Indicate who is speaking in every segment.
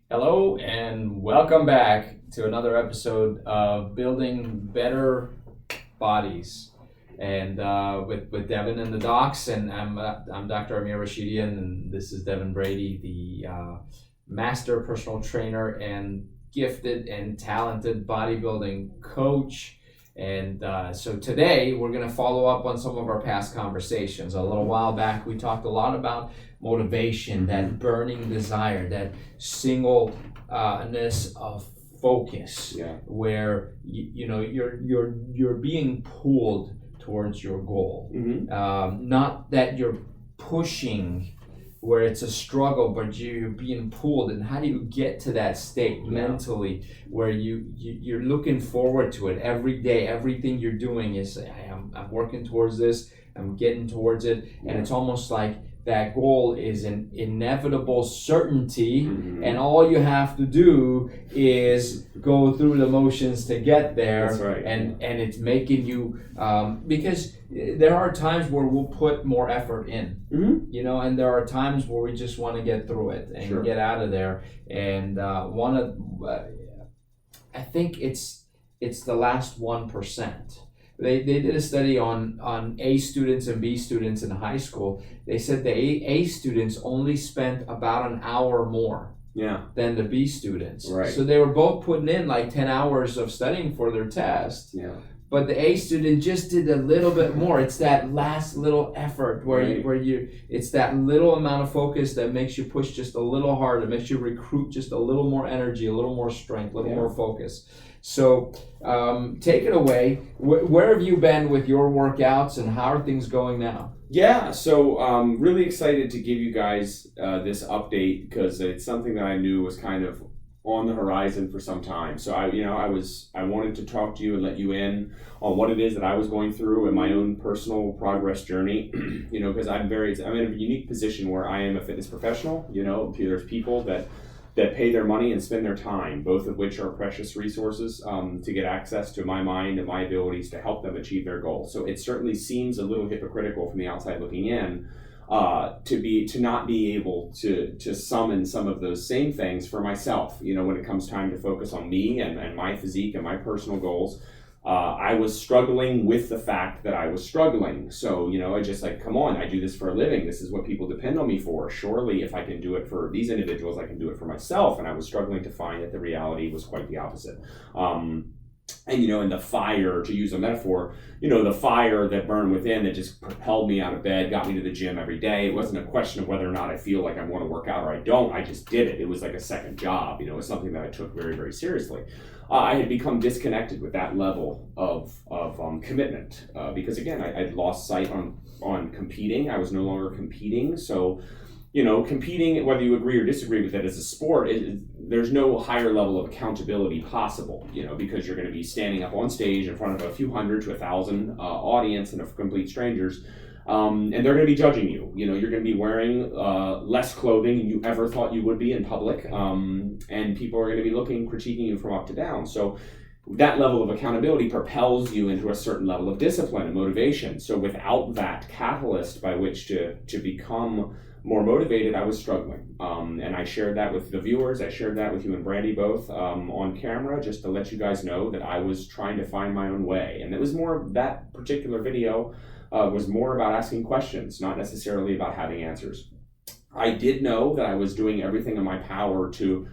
Speaker 1: Hello and welcome back to another episode of Building Better Bodies, and with Deven and the docs, and I'm Dr. Amir Rashidian, and this is Deven Brady, the master personal trainer and gifted and talented bodybuilding coach. And so today we're going to follow up on some of our past conversations. A little while back we talked a lot about motivation, that burning desire, that singleness of focus, where you're being pulled towards your goal. Not that you're pushing where it's a struggle, but you're being pulled. And how do you get to that state mentally where you're looking forward to it every day? Everything you're doing is, I'm working towards this, I'm getting towards it, and it's almost like that goal is an inevitable certainty, and all you have to do is go through the motions to get there.
Speaker 2: That's right.
Speaker 1: And it's making you, because there are times where we'll put more effort in, and there are times where we just want to get through it and get out of there. And I think it's the last 1%. They did a study on A students and B students in high school. They said the A students only spent about an hour more than the B students.
Speaker 2: Right.
Speaker 1: So they were both putting in like 10 hours of studying for their test. But the A student just did a little bit more. It's that last little effort where it's that little amount of focus that makes you push just a little harder, makes you recruit just a little more energy, a little more strength, a little more focus. So take it away. Where have you been with your workouts, and how are things going now?
Speaker 2: Yeah, so really excited to give you guys this update, because it's something that I knew was kind of on the horizon for some time. So I wanted to talk to you and let you in on what it is that I was going through in my own personal progress journey. Because I'm in a unique position where I am a fitness professional. There's people that pay their money and spend their time, both of which are precious resources to get access to my mind and my abilities to help them achieve their goals. So it certainly seems a little hypocritical from the outside looking in to not be able to summon some of those same things for myself. When it comes time to focus on me and my physique and my personal goals. I was struggling with the fact that I was struggling. So, I just come on, I do this for a living. This is what people depend on me for. Surely if I can do it for these individuals, I can do it for myself. And I was struggling to find that the reality was quite the opposite. And the fire, to use a metaphor, the fire that burned within that just propelled me out of bed, got me to the gym every day. It wasn't a question of whether or not I feel like I want to work out or I don't. I just did it. It was like a second job. It was something that I took very, very seriously. I had become disconnected with that level of commitment because, again, I'd lost sight on competing. I was no longer competing. So, competing, whether you agree or disagree with it as a sport, there's no higher level of accountability possible, because you're going to be standing up on stage in front of a few hundred to 1,000 audience and of complete strangers. And they're going to be judging you. You're going to be wearing less clothing than you ever thought you would be in public. And people are going to be critiquing you from up to down. So that level of accountability propels you into a certain level of discipline and motivation. So without that catalyst by which to become more motivated, I was struggling. And I shared that with the viewers. I shared that with you and Brandy both on camera, just to let you guys know that I was trying to find my own way. And it was more, that particular video was more about asking questions, not necessarily about having answers. I did know that I was doing everything in my power to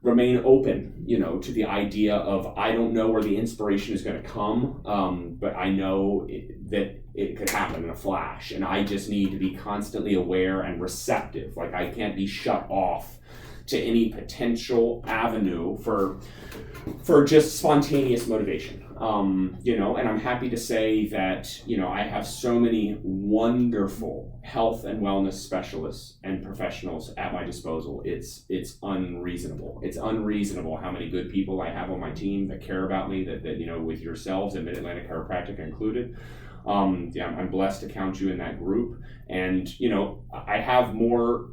Speaker 2: remain open, to the idea of, I don't know where the inspiration is going to come, but I know that it could happen in a flash, and I just need to be constantly aware and receptive. I can't be shut off to any potential avenue for just spontaneous motivation. And I'm happy to say that, I have so many wonderful health and wellness specialists and professionals at my disposal. It's unreasonable. It's unreasonable how many good people I have on my team that care about me, that with yourselves and Mid-Atlantic Chiropractic included. I'm blessed to count you in that group. And, I have more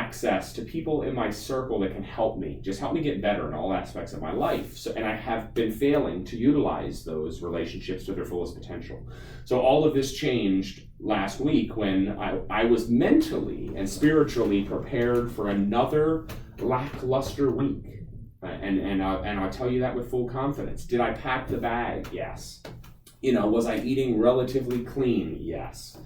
Speaker 2: access to people in my circle that can help me get better in all aspects of my life. So, and I have been failing to utilize those relationships to their fullest potential. So all of this changed last week when I was mentally and spiritually prepared for another lackluster week. And I'll tell you that with full confidence. Did I pack the bag? Yes. Was I eating relatively clean? Yes.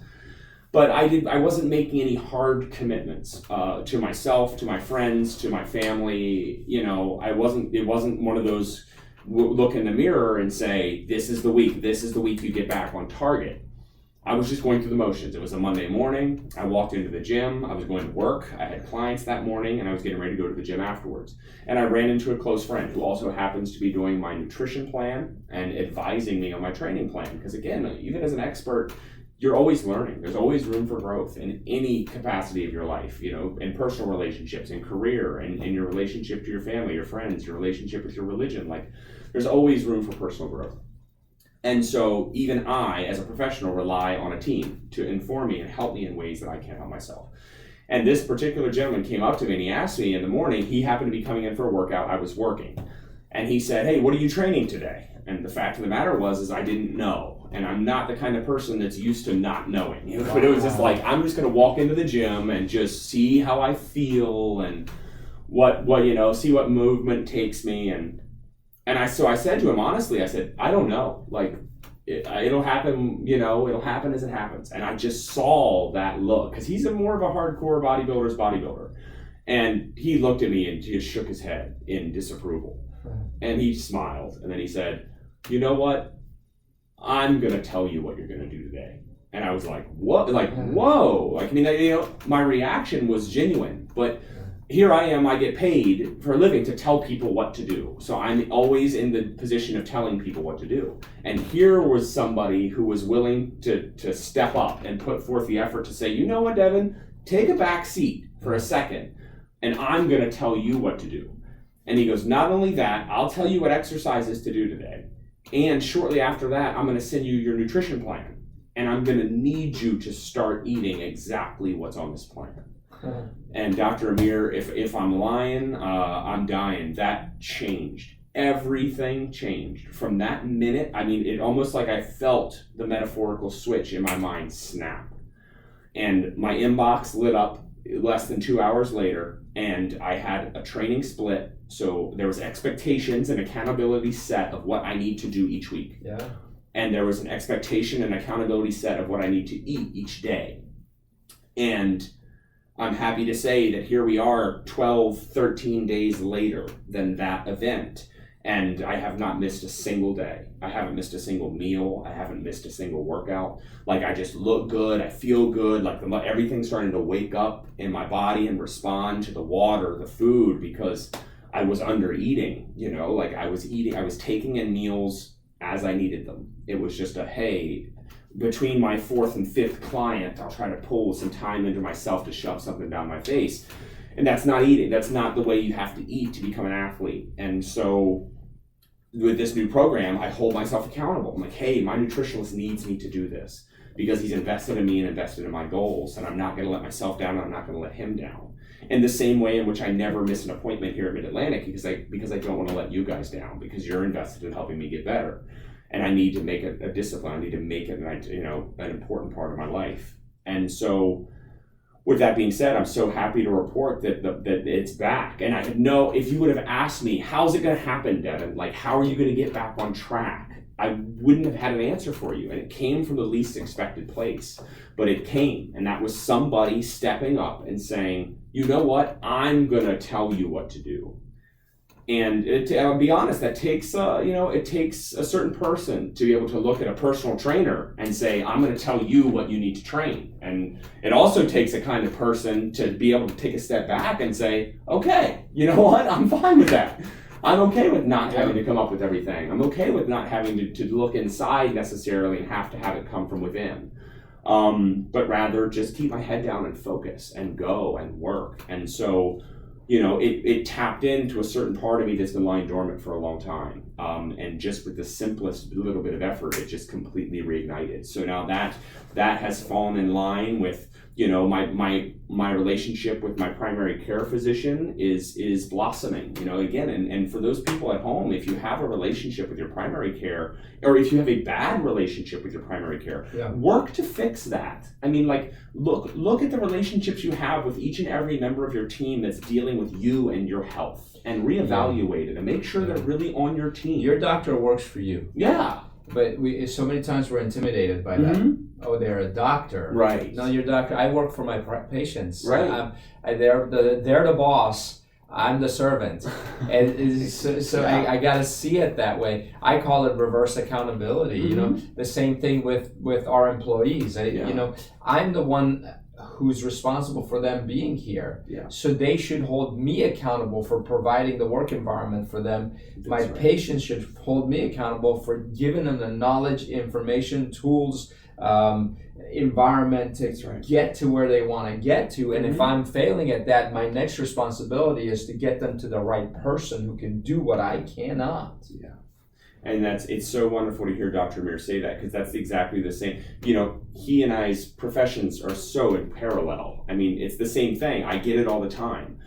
Speaker 2: But I wasn't making any hard commitments to myself, to my friends, to my family. It wasn't one of those look in the mirror and say, this is the week you get back on target. I was just going through the motions. It was a Monday morning. I walked into the gym. I was going to work. I had clients that morning, and I was getting ready to go to the gym afterwards. And I ran into a close friend who also happens to be doing my nutrition plan and advising me on my training plan. Because again, even as an expert, you're always learning. There's always room for growth in any capacity of your life, in personal relationships, in career, and in your relationship to your family, your friends, your relationship with your religion. There's always room for personal growth. And so even I, as a professional, rely on a team to inform me and help me in ways that I can't help myself. And this particular gentleman came up to me and he asked me in the morning, he happened to be coming in for a workout, I was working. And he said, hey, what are you training today? And the fact of the matter was I didn't know. And I'm not the kind of person that's used to not knowing. But it was just I'm just going to walk into the gym and just see how I feel and see what movement takes me. And I said to him, honestly, I said, I don't know. It'll happen, it'll happen as it happens. And I just saw that look, because he's more of a hardcore bodybuilder. And he looked at me and just shook his head in disapproval. And he smiled. And then he said, you know what? I'm going to tell you what you're going to do today. And I was like, what? Whoa. My reaction was genuine. But here I am, I get paid for a living to tell people what to do. So I'm always in the position of telling people what to do. And here was somebody who was willing to step up and put forth the effort to say, you know what, Deven, take a back seat for a second, and I'm going to tell you what to do. And he goes, not only that, I'll tell you what exercises to do today. And shortly after that, I'm going to send you your nutrition plan. And I'm going to need you to start eating exactly what's on this plan. And Dr. Amir, if I'm lying, I'm dying. That changed. Everything changed. From that minute, it almost like I felt the metaphorical switch in my mind snap. And my inbox lit up less than 2 hours later, and I had a training split. So there was expectations and accountability set of what I need to do each week.
Speaker 1: Yeah.
Speaker 2: And there was an expectation and accountability set of what I need to eat each day. And I'm happy to say that here we are 12, 13 days later than that event. And I have not missed a single day. I haven't missed a single meal. I haven't missed a single workout. I just look good. I feel good. Everything's starting to wake up in my body and respond to the water, the food, because I was under eating, I was taking in meals as I needed them. It was just between my fourth and fifth client, I'll try to pull some time into myself to shove something down my face. And that's not eating. That's not the way you have to eat to become an athlete. And so with this new program, I hold myself accountable. I'm like, hey, my nutritionist needs me to do this because he's invested in me and invested in my goals. And I'm not going to let myself down. And I'm not going to let him down. In the same way in which I never miss an appointment here at Mid-Atlantic because I don't want to let you guys down because you're invested in helping me get better. And I need to make it a discipline. I need to make it an important part of my life. And so with that being said, I'm so happy to report that it's back. And I know if you would have asked me, how's it going to happen, Deven? How are you going to get back on track? I wouldn't have had an answer for you. And it came from the least expected place. But it came. And that was somebody stepping up and saying, you know what? I'm going to tell you what to do. And I'll be honest, that takes, it takes a certain person to be able to look at a personal trainer and say, I'm going to tell you what you need to train. And it also takes a kind of person to be able to take a step back and say, okay, you know what? I'm fine with that. I'm okay with not having to come up with everything. I'm okay with not having to look inside necessarily and have to have it come from within. But rather just keep my head down and focus and go and work. And so, it tapped into a certain part of me that's been lying dormant for a long time. And just with the simplest little bit of effort, it just completely reignited. So now that has fallen in line with my relationship with my primary care physician is blossoming, again, and for those people at home, if you have a relationship with your primary care, or if you have a bad relationship with your primary care, work to fix that. I mean, like, look at the relationships you have with each and every member of your team that's dealing with you and your health, and reevaluate it and make sure they're really on your team.
Speaker 1: Your doctor works for you.
Speaker 2: Yeah.
Speaker 1: But so many times we're intimidated by that. Oh, they're a doctor.
Speaker 2: Right.
Speaker 1: No, your doctor. I work for my patients.
Speaker 2: Right.
Speaker 1: They're the boss. I'm the servant. And so I got to see it that way. I call it reverse accountability. The same thing with our employees. I'm the one who's responsible for them being here.
Speaker 2: Yeah.
Speaker 1: So they should hold me accountable for providing the work environment for them. My patients should hold me accountable for giving them the knowledge, information, tools, environment to get to where they want to get to. And if I'm failing at that, my next responsibility is to get them to the right person who can do what I cannot.
Speaker 2: Yeah. And it's so wonderful to hear Dr. Amir say that, because that's exactly the same. He and I's professions are so in parallel. I mean, it's the same thing. I get it all the time.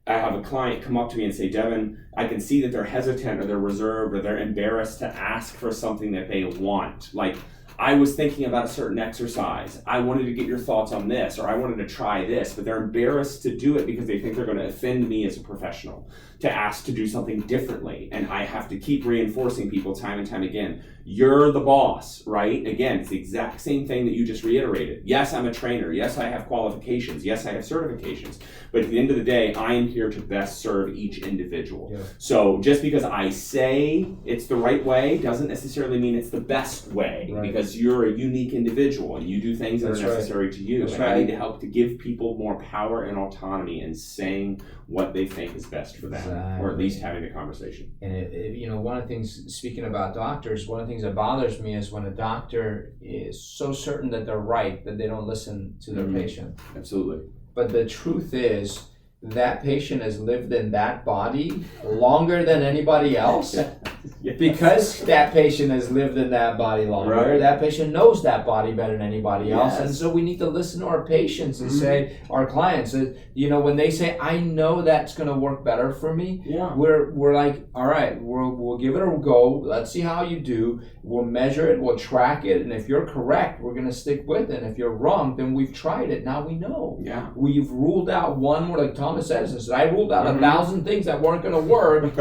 Speaker 2: I have a client come up to me and say, Deven, I can see that they're hesitant or they're reserved or they're embarrassed to ask for something that they want. Like, I was thinking about a certain exercise. I wanted to get your thoughts on this, or I wanted to try this, but they're embarrassed to do it because they think they're going to offend me as a professional, to ask to do something differently. And I have to keep reinforcing people time and time again. You're the boss, right? Again, it's the exact same thing that you just reiterated. Yes, I'm a trainer. Yes, I have qualifications. Yes, I have certifications. But at the end of the day, I am here to best serve each individual. Yeah. So just because I say it's the right way doesn't necessarily mean it's the best way, because you're a unique individual and you do things that are necessary to you. And I need to help to give people more power and autonomy in saying what they think is best for them, or at least having a conversation.
Speaker 1: And one of the things, speaking about doctors, one of the things that bothers me is when a doctor is so certain that they're right that they don't listen to their patient.
Speaker 2: Absolutely.
Speaker 1: But the truth is, that patient has lived in that body longer than anybody else. Yes. Because that patient has lived in that body longer, that patient knows that body better than anybody else. And so we need to listen to our patients and say, our clients, when they say, I know that's going to work better for me, we're like, all right, we'll give it a go. Let's see how you do. We'll measure it. We'll track it. And if you're correct, we're going to stick with it. And if you're wrong, then we've tried it. Now we know.
Speaker 2: Yeah.
Speaker 1: We've ruled out one, like Thomas Edison said, I ruled out 1,000 things that weren't going to work.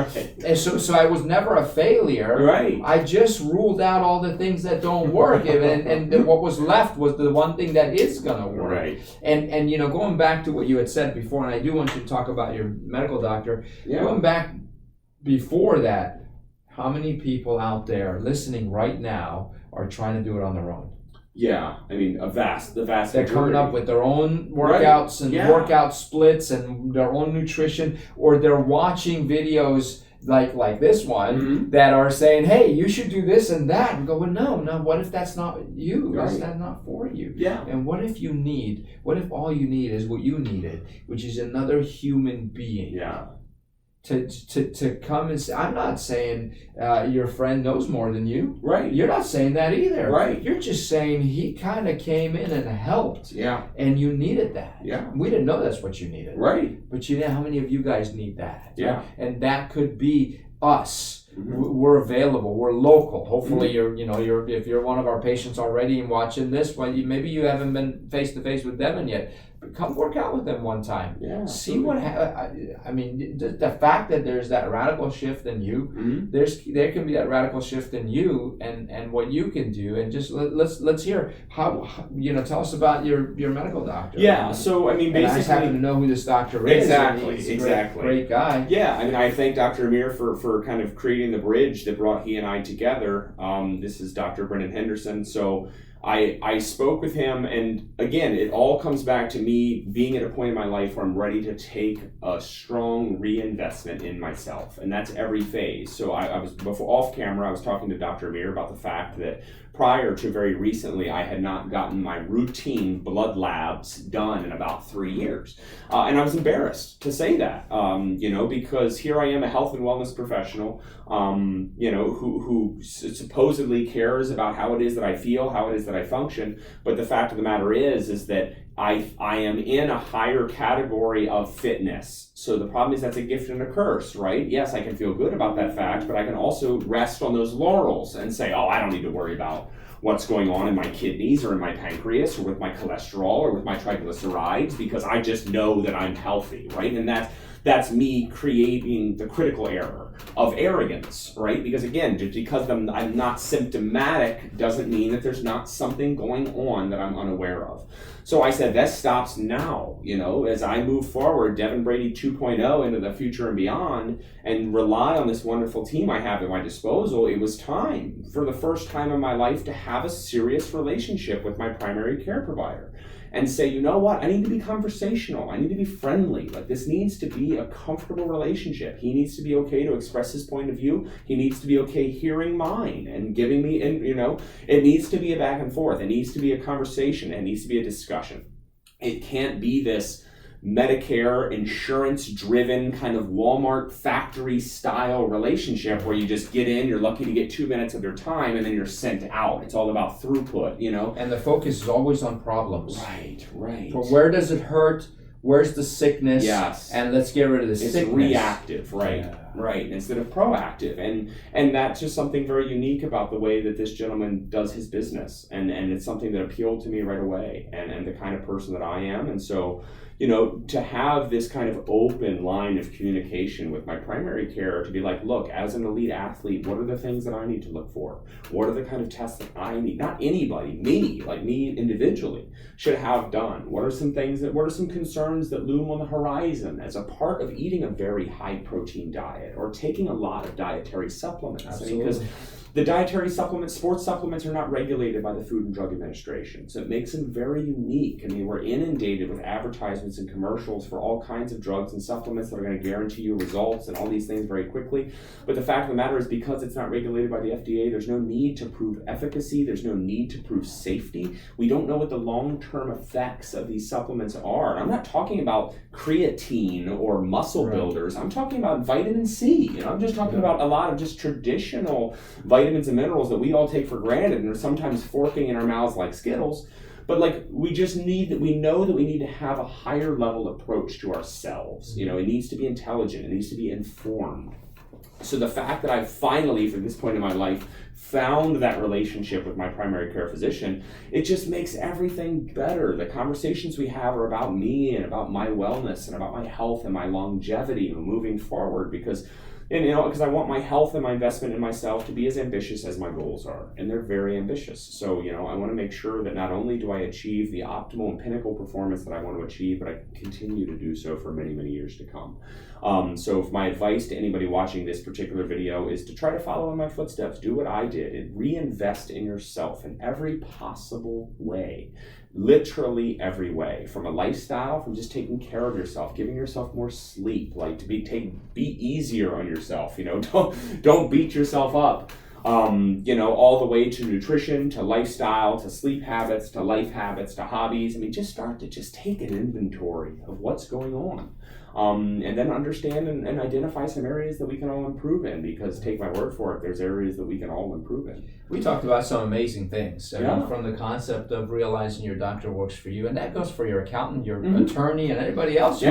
Speaker 1: And so I was never a failure.
Speaker 2: Right.
Speaker 1: I just ruled out all the things that don't work. and what was left was the one thing that is going to work.
Speaker 2: Right.
Speaker 1: And going back to what you had said before, and I do want you to talk about your medical doctor. Yeah. Going back before that, how many people out there listening right now are trying to do it on their own?
Speaker 2: Yeah, I mean, the vast
Speaker 1: They're
Speaker 2: majority.
Speaker 1: coming up with their own workouts and workout splits and their own nutrition, or they're watching videos like this one that are saying, hey, you should do this and that. And go, well, no, what if that's not you? Right. That's not for you.
Speaker 2: Yeah.
Speaker 1: And what if all you need is what you needed, which is another human being?
Speaker 2: Yeah.
Speaker 1: To come and say, I'm not saying your friend knows more than you.
Speaker 2: Right.
Speaker 1: You're not saying that either.
Speaker 2: Right.
Speaker 1: You're just saying he kind of came in and helped.
Speaker 2: Yeah.
Speaker 1: And you needed that.
Speaker 2: Yeah.
Speaker 1: We didn't know that's what you needed.
Speaker 2: Right.
Speaker 1: But you know how many of you guys need that?
Speaker 2: Yeah.
Speaker 1: And that could be us. We're available. We're local. Hopefully, if you're one of our patients already and watching this, well, maybe you haven't been face to face with Deven yet. But come work out with them one time.
Speaker 2: Yeah.
Speaker 1: See what I mean. The fact that there's that radical shift in you, there can be that radical shift in you, and what you can do. And just let's hear how tell us about your medical doctor.
Speaker 2: Yeah. So I mean, basically,
Speaker 1: I just happen to know who this doctor is.
Speaker 2: Exactly.
Speaker 1: Great guy.
Speaker 2: Yeah. I mean, I thank Dr. Amir for kind of creating the bridge that brought he and I together. This is Dr. Brennan Henderson. So I spoke with him, and again, it all comes back to me being at a point in my life where I'm ready to take a strong reinvestment in myself, and that's every phase. So I was, before off camera, I was talking to Dr. Amir about the fact that prior to very recently, I had not gotten my routine blood labs done in about 3 years. And I was embarrassed to say that, because here I am, a health and wellness professional, who supposedly cares about how it is that I feel, how it is that I function. But the fact of the matter is that I am in a higher category of fitness. So the problem is that's a gift and a curse, right? Yes, I can feel good about that fact, but I can also rest on those laurels and say, oh, I don't need to worry about what's going on in my kidneys or in my pancreas or with my cholesterol or with my triglycerides because I just know that I'm healthy, right? And that's me creating the critical error of arrogance, right? Because again, just because I'm not symptomatic doesn't mean that there's not something going on that I'm unaware of. So I said, that stops now, as I move forward, Deven Brady 2.0 into the future and beyond, and rely on this wonderful team I have at my disposal. It was time, for the first time in my life, to have a serious relationship with my primary care provider. And say, you know what, I need to be conversational. I need to be friendly. Like, this needs to be a comfortable relationship. He needs to be okay to express his point of view. He needs to be okay hearing mine and giving me, and it needs to be a back and forth. It needs to be a conversation. It needs to be a discussion. It can't be this Medicare insurance-driven kind of Walmart factory-style relationship where you just get in, you're lucky to get 2 minutes of your time, and then you're sent out. It's all about throughput,
Speaker 1: And the focus is always on problems.
Speaker 2: Right.
Speaker 1: But where does it hurt? Where's the sickness?
Speaker 2: Yes.
Speaker 1: And let's get rid of the sickness.
Speaker 2: It's reactive, right?
Speaker 1: Yeah.
Speaker 2: Right, instead of proactive. And that's just something very unique about the way that this gentleman does his business. And it's something that appealed to me right away and the kind of person that I am. And so, to have this kind of open line of communication with my primary care, to be like, look, as an elite athlete, what are the things that I need to look for? What are the kind of tests that I need? Not anybody, me individually, should have done. What are some concerns that loom on the horizon as a part of eating a very high protein diet or taking a lot of dietary supplements?
Speaker 1: Absolutely.
Speaker 2: Because the dietary supplements, sports supplements, are not regulated by the Food and Drug Administration. So it makes them very unique. We're inundated with advertisements and commercials for all kinds of drugs and supplements that are going to guarantee you results and all these things very quickly. But the fact of the matter is, because it's not regulated by the FDA, there's no need to prove efficacy. There's no need to prove safety. We don't know what the long-term effects of these supplements are. I'm not talking about creatine or muscle builders. I'm talking about vitamin C. I'm just talking about a lot of just traditional vitamins and minerals that we all take for granted and are sometimes forking in our mouths like Skittles. But we know that we need to have a higher level approach to ourselves. It needs to be intelligent. It needs to be informed. So the fact that I finally, from this point in my life, found that relationship with my primary care physician, it just makes everything better. The conversations we have are about me and about my wellness and about my health and my longevity moving forward, because I want my health and my investment in myself to be as ambitious as my goals are. And they're very ambitious. So, I want to make sure that not only do I achieve the optimal and pinnacle performance that I want to achieve, but I continue to do so for many, many years to come. So if my advice to anybody watching this particular video is to try to follow in my footsteps, do what I did, and reinvest in yourself in every possible way. Literally every way, from a lifestyle, from just taking care of yourself, giving yourself more sleep, be easier on yourself, don't beat yourself up, all the way to nutrition, to lifestyle, to sleep habits, to life habits, to hobbies. Just start to just take an inventory of what's going on. And then understand and identify some areas that we can all improve in, because take my word for it, there's areas that we can all improve in.
Speaker 1: We talked about some amazing things. From the concept of realizing your doctor works for you, and that goes for your accountant, your attorney, and anybody else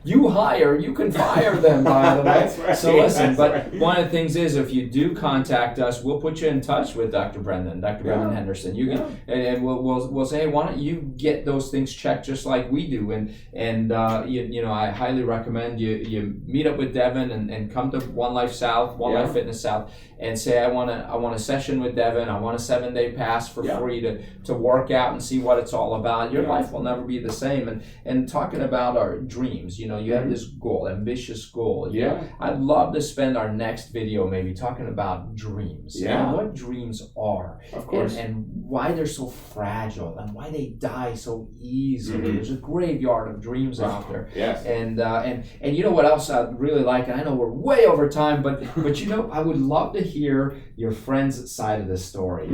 Speaker 1: you hire. You can fire them, by the way.
Speaker 2: That's right.
Speaker 1: So listen, one of the things is, if you do contact us, we'll put you in touch with Dr. Brennan Henderson. You can, and we'll say, hey, why don't you get those things checked just like we do? And I highly recommend you meet up with Deven and come to One Life Life Fitness South, and say, I want a session with Deven. I want a 7-day pass for free to work out and see what it's all about. Your life will never be the same. And talking about our dreams, you have this goal, ambitious goal. I'd love to spend our next video maybe talking about dreams. What dreams are. Of course. And why they're so fragile and why they die so easily. There's a graveyard of dreams out there.
Speaker 2: Yes.
Speaker 1: And you know what else I'd really like, and I know we're way over time, but I would love to hear your friend's side of the story,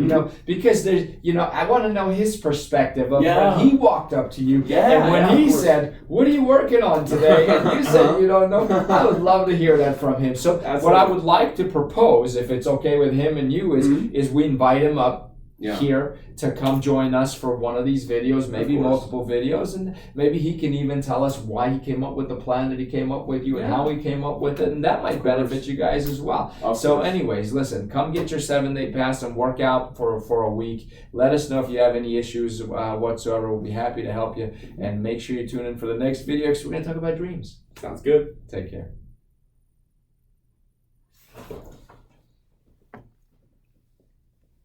Speaker 1: because there's, I want to know his perspective of when he walked up to you and when he said, what are you working on today? And you said, you don't know. I would love to hear that from him. So what I would like to propose, if it's okay with him and you, is we invite him up here to come join us for one of these videos, maybe multiple videos, and maybe he can even tell us why he came up with the plan that he came up with you and how he came up with it, and that might benefit you guys as well. So anyways, listen, come get your 7-day pass and work out for a week. Let us know if you have any issues whatsoever. We'll be happy to help you, and make sure you tune in for the next video because we're going to talk about dreams.
Speaker 2: Sounds good.
Speaker 1: Take care.